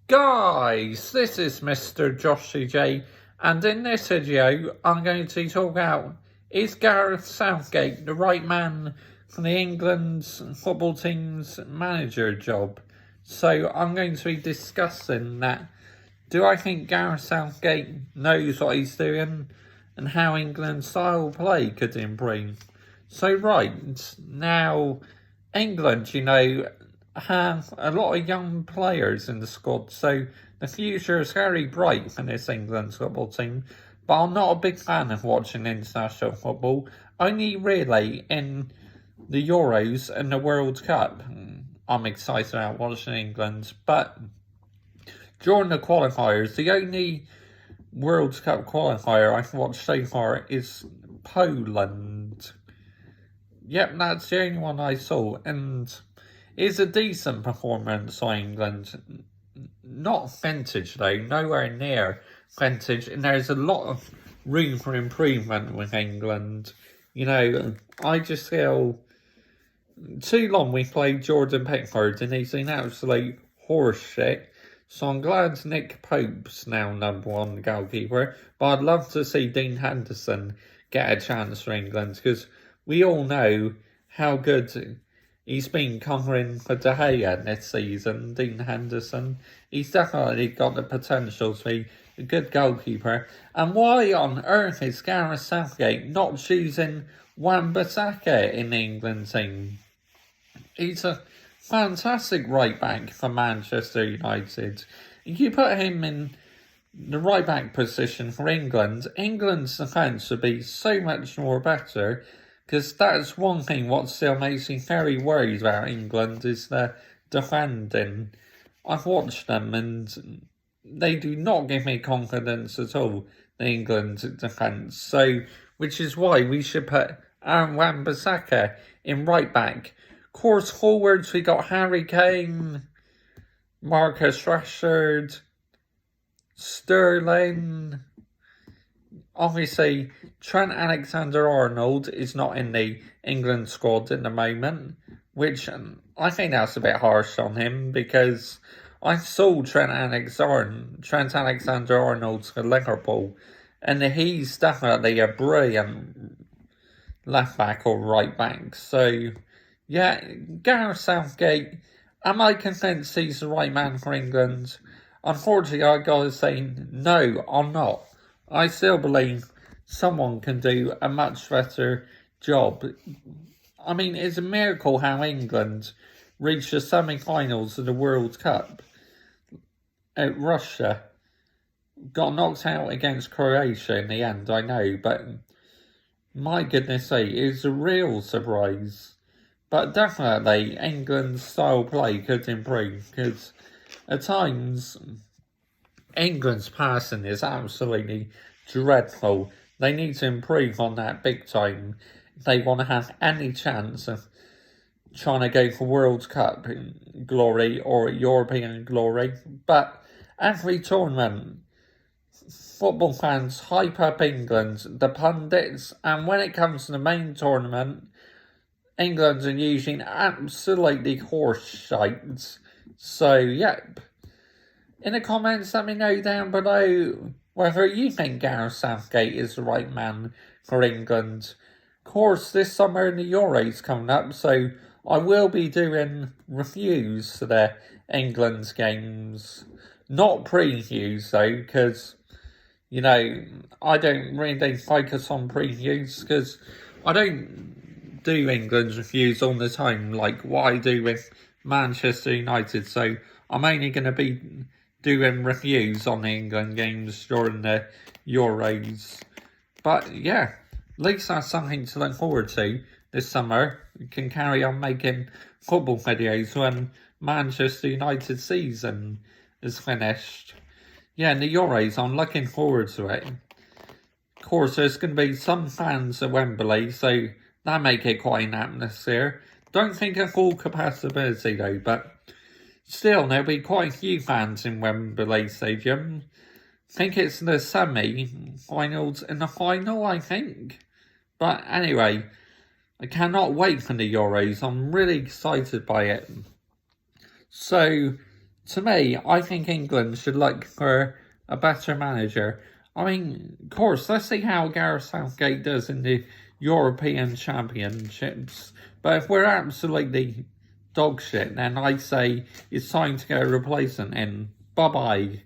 Guys, this is Mr. Joshy J, and in this video I'm going to talk about, is Gareth Southgate the right man for the England's football team's manager job? So I'm going to be discussing that. Do I think Gareth Southgate knows what he's doing and how England's style of play could improve? So right, now England, have a lot of young players in the squad, so the future is very bright for this England football team. But I'm not a big fan of watching international football, only really in the Euros and the World Cup. I'm excited about watching England, but during the qualifiers, the only World Cup qualifier I've watched so far is Poland. Yep, that's the only one I saw, and it's a decent performance by England. Not vintage though, nowhere near vintage, and there's a lot of room for improvement with England. I just feel too long we played Jordan Pickford and he's an absolute horse shit. So I'm glad Nick Pope's now #1 goalkeeper, but I'd love to see Dean Henderson get a chance for England, because we all know how good he's been covering for De Gea this season. Dean Henderson, he's definitely got the potential to be a good goalkeeper. And why on earth is Gareth Southgate not choosing Wan-Bissaka in the England team? He's a fantastic right back for Manchester United. If you put him in the right back position for England, England's defence would be so much more better, because that's one thing what still makes me very worried about England is their defending. I've watched them and they do not give me confidence at all, the England defence. So, which is why we should put Aaron Wan-Bissaka in right back. Of course, forwards we got Harry Kane, Marcus Rashford, Sterling. Obviously, Trent Alexander-Arnold is not in the England squad at the moment, which I think that's a bit harsh on him, because I saw Trent Alexander-Arnold for Liverpool, and he's definitely a brilliant left back or right back. So, yeah, Gareth Southgate, am I convinced he's the right man for England? Unfortunately, I gotta say, no, I'm not. I still believe someone can do a much better job. I mean, it's a miracle how England reached the semi-finals of the World Cup at Russia. Got knocked out against Croatia in the end, I know, but my goodness sake, it's a real surprise. But definitely, England's style play could improve, because at times England's passing is absolutely dreadful. They need to improve on that big time if they want to have any chance of trying to go for World Cup glory or European glory. But every tournament, football fans hype up England, the pundits, and when it comes to the main tournament, England are using absolutely horse shite. So, yep. In the comments, let me know down below whether you think Gareth Southgate is the right man for England. Of course, this summer the Euros coming up, so I will be doing reviews for the England's games. Not previews, though, because, I don't really focus on previews, because I don't do England's reviews all the time like what I do with Manchester United, so I'm only going to be doing reviews on the England games during the Euros. But yeah, at least that's something to look forward to this summer. We can carry on making football videos when Manchester United season is finished. Yeah, in the Euros, I'm looking forward to it. Of course, there's going to be some fans at Wembley, so that make it quite an atmosphere. Don't think of full capacity though, but still, there'll be quite a few fans in Wembley Stadium. I think it's the semi-finals and the final, I think. But anyway, I cannot wait for the Euros. I'm really excited by it. So, to me, I think England should look for a better manager. I mean, of course, let's see how Gareth Southgate does in the European Championships. But if we're absolutely dog shit, then I say it's time to get a replacement in. Bye-bye.